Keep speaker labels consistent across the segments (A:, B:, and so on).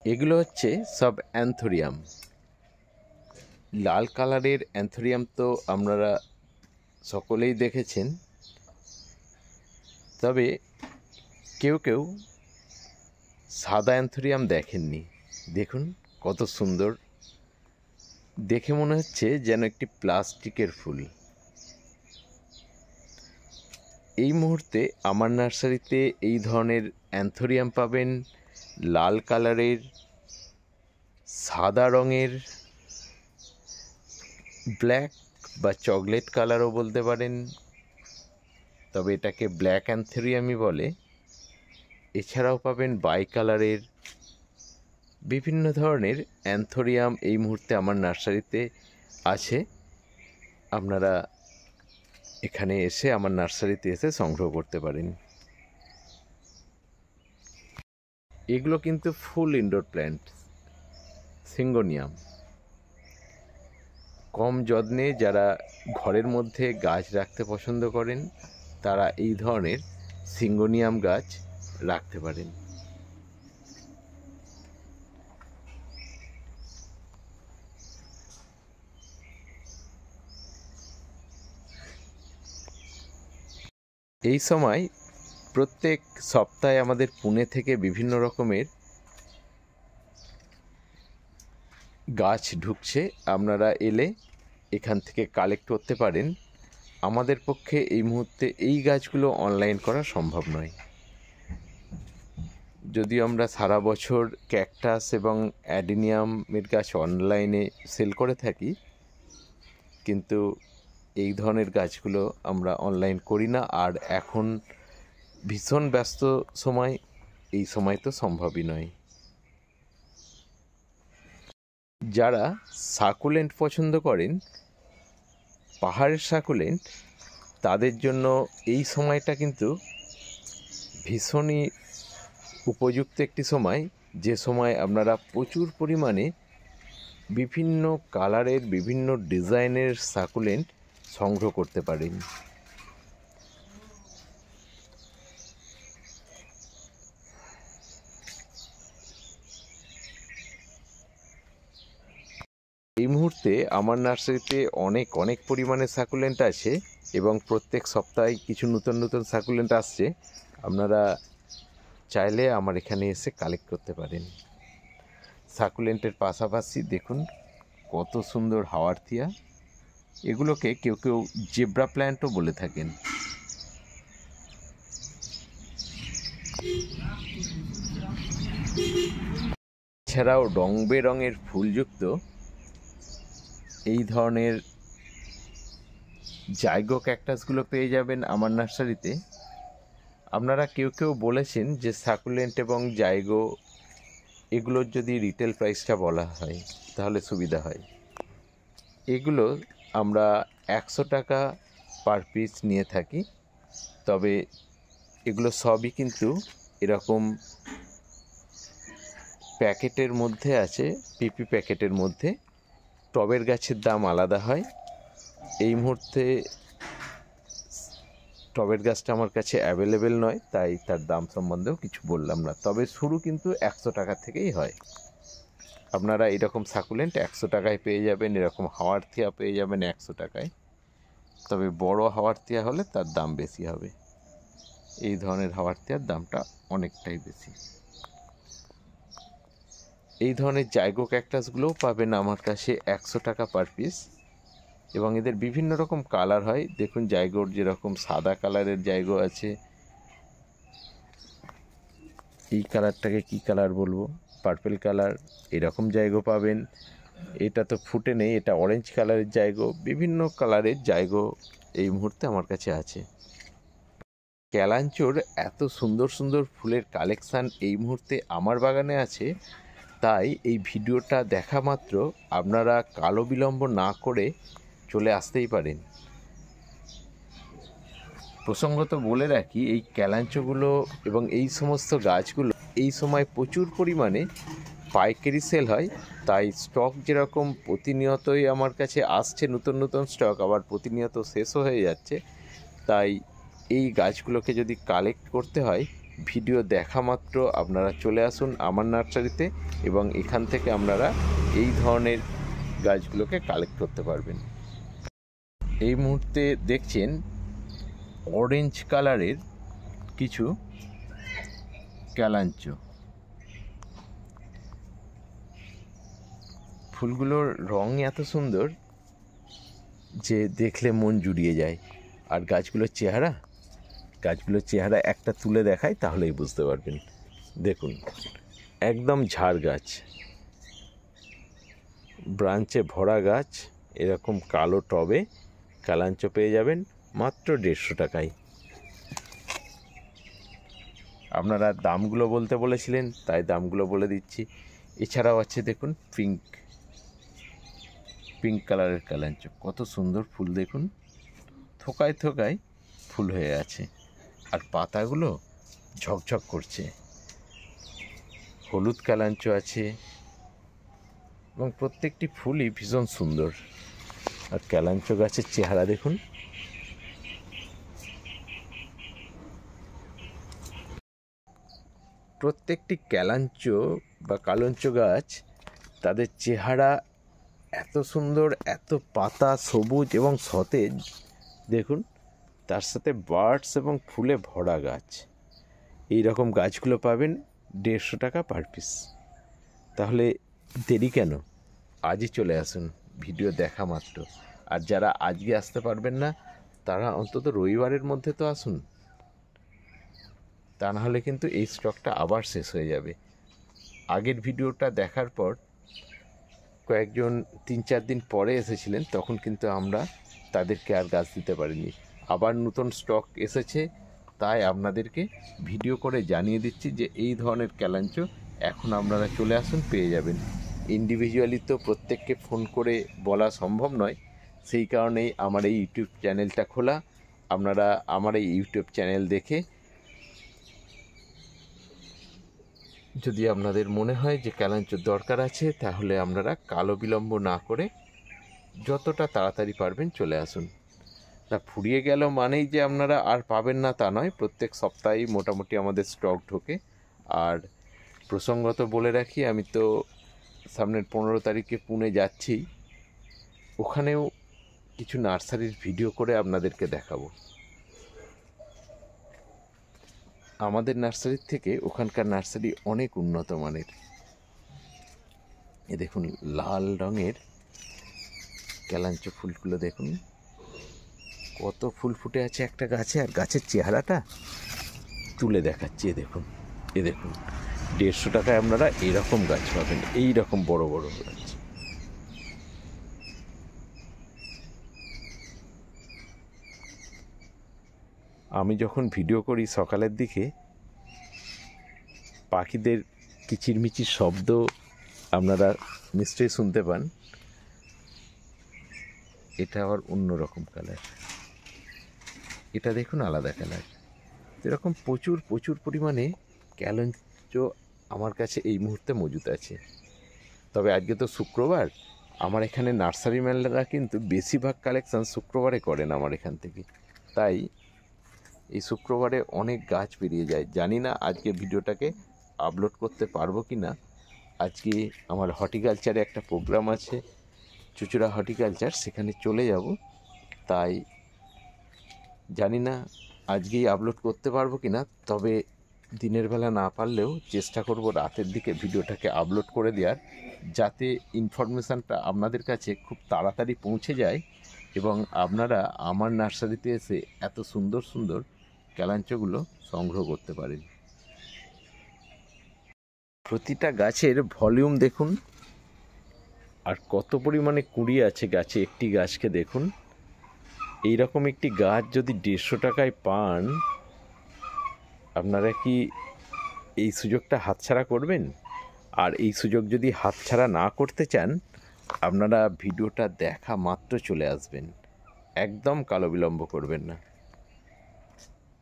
A: এগুলো হচ্ছে সব অ্যান্থোরিয়াম। লাল কালারের অ্যান্থোরিয়াম তো আপনারা সকলেই দেখেছেন, তবে কেউ কেউ সাদা অ্যান্থোরিয়াম দেখেননি। দেখুন কত সুন্দর, দেখে মনে হচ্ছে যেন একটি প্লাস্টিকের ফুল। এই মুহূর্তে আমার নার্সারিতে এই ধরনের অ্যান্থোরিয়াম পাবেন, লাল কালারের, সাদা রঙের, ব্ল্যাক বা চকলেট কালারও বলতে পারেন, তবে এটাকে ব্ল্যাক অ্যান্থোরিয়ামই বলে। এছাড়াও পাবেন বাই কালারের। বিভিন্ন ধরনের অ্যান্থোরিয়াম এই মুহূর্তে আমার নার্সারিতে আছে। আপনারা এখানে এসে আমার নার্সারিতে এসে সংগ্রহ করতে পারেন। এগুলো কিন্তু ফুল ইনডোর প্ল্যান্ট, সিঙ্গোনিয়াম। কম যত্নে যারা ঘরের মধ্যে গাছ রাখতে পছন্দ করেন তারা এই ধরনের সিঙ্গোনিয়াম গাছ রাখতে পারেন। এই সময় প্রত্যেক সপ্তাহে আমাদের পুনে থেকে বিভিন্ন রকমের গাছ ঢুকছে। আপনারা এলে এখান থেকে কালেক্ট করতে পারেন। আমাদের পক্ষে এই মুহূর্তে এই গাছগুলো অনলাইন করা সম্ভব নয়। যদিও আমরা সারা বছর ক্যাকটাস এবং অ্যাডিনিয়ামের গাছ অনলাইনে সেল করে থাকি, কিন্তু এই ধরনের গাছগুলো আমরা অনলাইন করি না। আর এখন ভীষণ ব্যস্ত সময়, এই সময় তো সম্ভবই নয়। যারা সাকুলেন্ট পছন্দ করেন, পাহাড়ের সাকুলেন্ট, তাদের জন্য এই সময়টা কিন্তু ভীষণই উপযুক্ত একটি সময়, যে সময় আপনারা প্রচুর পরিমাণে বিভিন্ন কালারের, বিভিন্ন ডিজাইনের সাকুলেন্ট সংগ্রহ করতে পারেন। এই মুহূর্তে আমার নার্সারিতে অনেক পরিমাণে সাকুলেন্ট আছে এবং প্রত্যেক সপ্তাহে কিছু নতুন নতুন সাকুলেন্ট আসছে। আপনারা চাইলে আমার এখানে এসে কালেক্ট করতে পারেন। সাকুলেন্টের পাশাপাশি দেখুন কত সুন্দর হাওয়ারথিয়া। এগুলোকে কেউ কেউ জেব্রা প্ল্যান্টও বলে থাকেন। এছাড়াও রং বেরঙের ফুলযুক্ত এই ধরনের জাইগো ক্যাকটাসগুলো পেয়ে যাবেন আমার নার্সারিতে। আপনারা কেউ বলেছেন যে সাকুলেন্ট এবং জাইগো এগুলোর যদি রিটেল প্রাইসটা বলা হয় তাহলে সুবিধা হয়। এগুলো আমরা 100 টাকা পার পিস নিয়ে থাকি, তবে এগুলো সবই কিন্তু এরকম প্যাকেটের মধ্যে আছে, পিপি প্যাকেটের মধ্যে। টবের গাছের দাম আলাদা হয়। এই মুহূর্তে টবের গাছটা আমার কাছে অ্যাভেলেবেল নয়, তাই তার দাম সম্বন্ধেও কিছু বললাম না। তবে শুরু কিন্তু 100 টাকা থেকেই হয়। আপনারা এরকম সাকুলেন্ট 100 টাকায় পেয়ে যাবেন, এরকম হাওয়ারথিয়া পেয়ে যাবেন 100 টাকায়। তবে বড় হাওয়ারথিয়া হলে তার দাম বেশি হবে। এই ধরনের হাওয়ারথিয়ার দামটা অনেকটাই বেশি। এই ধরনের জাইগো ক্যাকটাসগুলোও পাবেন আমার কাছে 100 টাকা পার পিস, এবং এদের বিভিন্ন রকম কালার হয়। দেখুন জাইগোর যেরকম সাদা কালারের জাইগো আছে, এই কালারটাকে কি কালার বলবো, পার্পল কালার, এরকম জাইগো পাবেন। এটা তো ফুটে নেই, এটা অরেঞ্জ কালারের জাইগো। বিভিন্ন কালারের জাইগো এই মুহূর্তে আমার কাছে আছে। ক্যালাঞ্চোর এত সুন্দর সুন্দর ফুলের কালেকশান এই মুহূর্তে আমার বাগানে আছে, তাই এই ভিডিওটা দেখা মাত্র আপনারা কালো বিলম্ব না করে চলে আসতেই পারেন। প্রসঙ্গত বলে রাখি, এই ক্যালাঞ্চোগুলো এবং এই সমস্ত গাছগুলো এই সময় প্রচুর পরিমাণে পাইকারি সেল হয়। তাই স্টক যেরকম প্রতিনিয়তই আমার কাছে আসছে নতুন নতুন স্টক, আবার প্রতিনিয়ত শেষও হয়ে যাচ্ছে। তাই এই গাছগুলোকে যদি কালেক্ট করতে হয় ভিডিও দেখা মাত্র আপনারা চলে আসুন আমার নার্সারিতে, এবং এখান থেকে আপনারা এই ধরনের গাছগুলোকে কালেক্ট করতে পারবেন। এই মুহূর্তে দেখছেন অরেঞ্জ কালারের কিছু ক্যালাঞ্চ। ফুলগুলোর রং এত সুন্দর যে দেখলে মন জুড়িয়ে যায়। আর গাছগুলোর চেহারা একটা তুলে দেখায়, তাহলেই বুঝতে পারবেন। দেখুন, একদম ঝাড় গাছ, ব্রাঞ্চে ভরা গাছ। এরকম কালো টবে কালাঞ্চ পেয়ে যাবেন মাত্র 150 টাকায়। আপনারা দামগুলো বলতে বলেছিলেন, তাই দামগুলো বলে দিচ্ছি। এছাড়াও আছে দেখুন পিঙ্ক কালারের কালাঞ্চ, কত সুন্দর ফুল দেখুন, থোকায় থোকায় ফুল হয়ে আছে, আর পাতাগুলো ঝকঝক করছে। হলুদ কালাঞ্চ আছে, এবং প্রত্যেকটি ফুলই ভীষণ সুন্দর। আর কালাঞ্চ গাছের চেহারা দেখুন। প্রত্যেকটি কালাঞ্চ বা কালঞ্চ গাছ, তাদের চেহারা এত সুন্দর, এত পাতা সবুজ এবং সতেজ দেখুন, তার সাথে বার্ডস এবং ফুলে ভরা গাছ। এই রকম গাছগুলো পাবেন 150 টাকা পার পিস। তাহলে দেরি কেন, আজই চলে আসুন ভিডিও দেখা মাত্র। আর যারা আজকে আসতে পারবেন না, তারা অন্তত রবিবারের মধ্যে তো আসুন, তা নাহলে কিন্তু এই স্টকটা আবার শেষ হয়ে যাবে। আগের ভিডিওটা দেখার পর কয়েকজন 3-4 দিন পরে এসেছিলেন, তখন কিন্তু আমরা তাদেরকে আর গাছ দিতে পারিনি। আবার নতুন স্টক এসেছে, তাই আপনাদেরকে ভিডিও করে জানিয়ে দিচ্ছি যে এই ধরনের ক্যালাঞ্চ এখন আপনারা চলে আসুন, পেয়ে যাবেন। ইন্ডিভিজুয়ালি তো প্রত্যেককে ফোন করে বলা সম্ভব নয়, সেই কারণেই আমার এই ইউটিউব চ্যানেলটা খোলা। আপনারা আমার এই ইউটিউব চ্যানেল দেখে যদি আপনাদের মনে হয় যে ক্যালাঞ্চর দরকার আছে, তাহলে আপনারা কালো বিলম্ব না করে যতটা তাড়াতাড়ি পারবেন চলে আসুন। না ফুরিয়ে গেল মানেই যে আপনারা আর পাবেন না তা নয়, প্রত্যেক সপ্তাহেই মোটামুটি আমাদের স্টক ঢোকে। আর প্রসঙ্গত বলে রাখি, আমি তো সামনের 15 তারিখে পুনে যাচ্ছি, ওখানেও কিছু নার্সারির ভিডিও করে আপনাদেরকে দেখাবো। আমাদের নার্সারির থেকে ওখানকার নার্সারি অনেক উন্নত মানের। এ দেখুন লাল রঙের ক্যালাঞ্চ ফুলগুলো দেখুন, কত ফুল ফুটে আছে একটা গাছে, আর গাছের চেহারাটা তুলে দেখাচ্ছি। এ দেখুন 150 টাকায় আপনারা এরকম গাছ পাবেন, এই রকম বড় বড় গাছ। আমি যখন ভিডিও করি সকালের দিকে, পাখিদের কিচিরমিচির শব্দ আপনারা নিশ্চয়ই শুনতে পান। এটা আবার অন্যরকম কালার, এটা দেখুন আলাদা কালার। এরকম প্রচুর পরিমাণে ক্যালাঞ্চ আমার কাছে এই মুহূর্তে মজুদ আছে। তবে আজকে তো শুক্রবার, আমার এখানে নার্সারি ম্যানরা কিন্তু বেশিরভাগ কালেকশান শুক্রবারে করেন আমার এখান থেকে, তাই এই শুক্রবারে অনেক গাছ বেরিয়ে যায়। জানি না আজকে ভিডিওটাকে আপলোড করতে পারবো কি না। আজকে আমার হর্টিকালচারে একটা প্রোগ্রাম আছে, চুচুড়া হর্টিকালচার, সেখানে চলে যাব, তাই জানি না আজকেই আপলোড করতে পারবো কি না। তবে দিনের বেলা না পারলেও চেষ্টা করব রাতের দিকে ভিডিওটাকে আপলোড করে দেওয়ার, যাতে ইনফরমেশানটা আপনাদের কাছে খুব তাড়াতাড়ি পৌঁছে যায় এবং আপনারা আমার নার্সারিতে এসে এত সুন্দর সুন্দর ক্যালাঞ্চগুলো সংগ্রহ করতে পারেন। প্রতিটা গাছের ভলিউম দেখুন, আর কত পরিমাণে কুঁড়ি আছে গাছে। একটি গাছকে দেখুন, এই রকম একটি গাছ যদি 150 টাকায় পান, আপনারা কি এই সুযোগটা হাতছাড়া করবেন? আর এই সুযোগ যদি হাতছাড়া না করতে চান, আপনারা ভিডিওটা দেখা মাত্র চলে আসবেন, একদম কালো বিলম্ব করবেন না।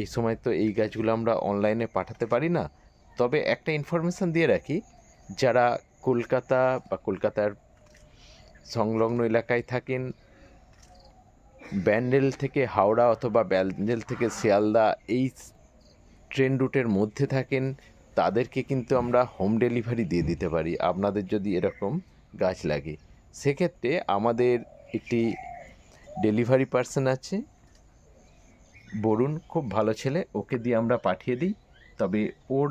A: এই সময় তো এই গাছগুলো আমরা অনলাইনে পাঠাতে পারি না। তবে একটা ইনফরমেশান দিয়ে রাখি, যারা কলকাতা বা কলকাতার সংলগ্ন এলাকায় থাকেন, ব্যান্ডেল থেকে হাওড়া অথবা ব্যান্ডেল থেকে শিয়ালদা, এই ট্রেন রুটের মধ্যে থাকেন তাদেরকে কিন্তু আমরা হোম ডেলিভারি দিয়ে দিতে পারি আপনাদের যদি এরকম গাছ লাগে। সেক্ষেত্রে আমাদের একটি ডেলিভারি পার্সন আছে, বরুণ, খুব ভালো ছেলে, ওকে দিয়ে আমরা পাঠিয়ে দিই। তবে ওর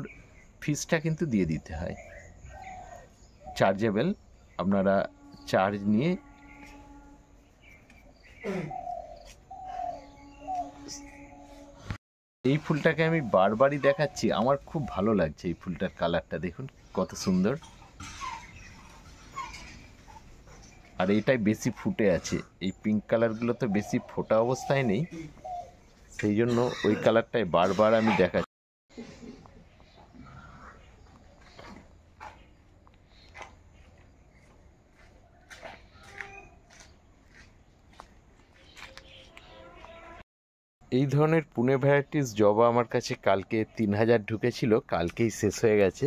A: ফিসটা কিন্তু দিয়ে দিতে হয়, চার্জেবল, আপনারা চার্জ নিয়ে এই ফুলটাকে আমি বারবারই দেখাচ্ছি, আমার খুব ভালো লাগছে। এই ফুলটার কালারটা দেখুন কত সুন্দর, আর এটাই বেশি ফুটে আছে। এই পিঙ্ক কালারগুলো তো বেশি ফোটা অবস্থায় নেই, সেই জন্য ওই কালারটাই বারবার আমি দেখাচ্ছি। এই ধরনের পুনে ভ্যারাইটিস জবা আমার কাছে কালকে 3000 ঢুকেছিল, কালকেই শেষ হয়ে গেছে,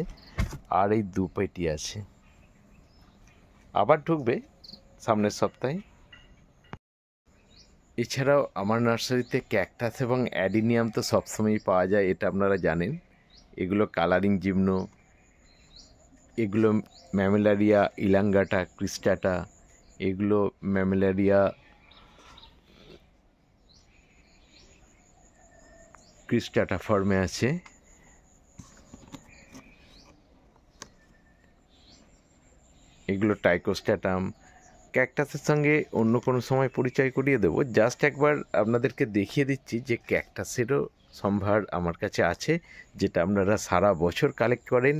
A: আর এই 2 পেটি আছে, আবার ঢুকবে সামনের সপ্তাহে। এছাড়াও আমার নার্সারিতে ক্যাকটাস এবং অ্যাডিনিয়াম তো সবসময়ই পাওয়া যায়, এটা আপনারা জানেন। এগুলো কালারিং জিমনো, এগুলো ম্যামেলারিয়া ইলাঙ্গাটা ক্রিস্টাটা, এগুলো ম্যামেলারিয়া ক্রিস্টাটা ফর্মে আছে। এগুলো টাইকোস্ট্যাটাম। ক্যাকটাসের সঙ্গে অন্য কোনো সময় পরিচয় করিয়ে দেবো, জাস্ট একবার আপনাদেরকে দেখিয়ে দিচ্ছি যে ক্যাকটাসেরও সম্ভার আমার কাছে আছে, যেটা আপনারা সারা বছর কালেক্ট করেন।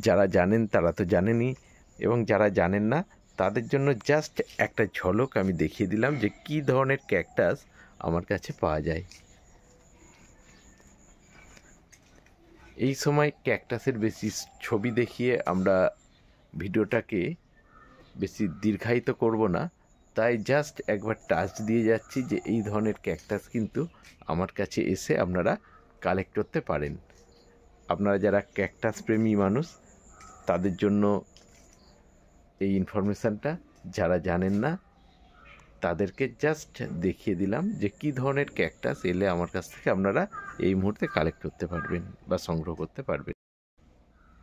A: যারা জানেন তারা তো জানেনই, এবং যারা জানেন না তাদের জন্য জাস্ট একটা ঝলক আমি দেখিয়ে দিলাম যে কী ধরনের ক্যাকটাস আমার কাছে পাওয়া যায়। এই সময় ক্যাকটাসের বেশি ছবি দেখিয়ে আমরা ভিডিওটাকে বেশি দীর্ঘায়িত করব না, তাই জাস্ট একবার টাচ দিয়ে যাচ্ছি যে এই ধরনের ক্যাকটাস কিন্তু আমার কাছে এসে আপনারা কালেক্ট করতে পারেন। আপনারা যারা ক্যাকটাস প্রেমী মানুষ তাদের জন্য এই ইনফরমেশানটা, যারা জানেন না তাদেরকে জাস্ট দেখিয়ে দিলাম যে কী ধরনের ক্যাকটাস এলে আমার কাছ থেকে আপনারা এই মুহূর্তে কালেক্ট করতে পারবেন বা সংগ্রহ করতে পারবেন।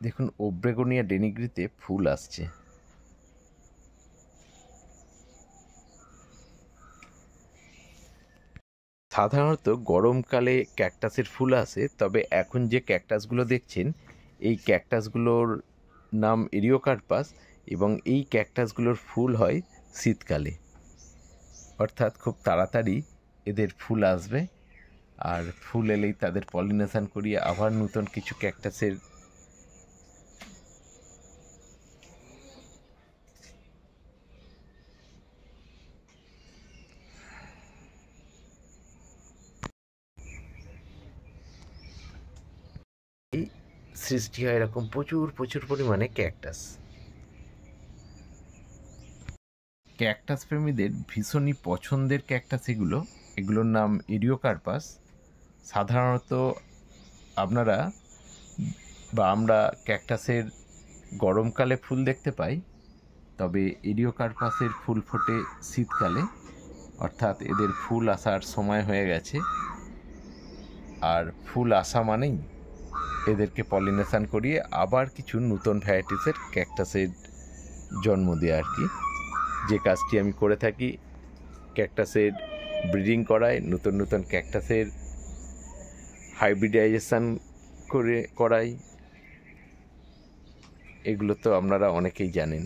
A: দেখুন ওব্রেগোনিয়া ডেনিগ্রিতে ফুল আসছে। সাধারণত গরমকালে ক্যাকটাসের ফুল আসে, তবে এখন যে ক্যাকটাসগুলো দেখছেন এই ক্যাকটাসগুলোর নাম এরিওকার্পাস, এবং এই ক্যাকটাসগুলোর ফুল হয় শীতকালে, অর্থাৎ খুব তাড়াতাড়ি এদের ফুল আসবে, আর ফুল এলেই তাদের পলিনেশন করিয়ে আবার নতুন কিছু ক্যাকটাসের সৃষ্টি হয় এরকম প্রচুর প্রচুর পরিমাণে ক্যাকটাস। ক্যাকটাস প্রেমীদের ভীষণই পছন্দের ক্যাকটাস এগুলোর নাম এরিওকার্পাস। সাধারণত আপনারা বা আমরা ক্যাকটাসের গরমকালে ফুল দেখতে পাই, তবে এরিওকার্পাসের ফুল ফোটে শীতকালে, অর্থাৎ এদের ফুল আসার সময় হয়ে গেছে। আর ফুল আসা মানেই এদেরকে পলিনেশন করিয়ে আবার কিছু নতুন ভ্যারাইটিসের ক্যাকটাসের জন্ম দেওয়া আর কি, যে কাজটি আমি করে থাকি। ক্যাকটাসের ব্রিডিং করাই, নতুন নতুন ক্যাকটাসের হাইব্রিডাইজেশন করাই, এগুলো তো আপনারা অনেকেই জানেন।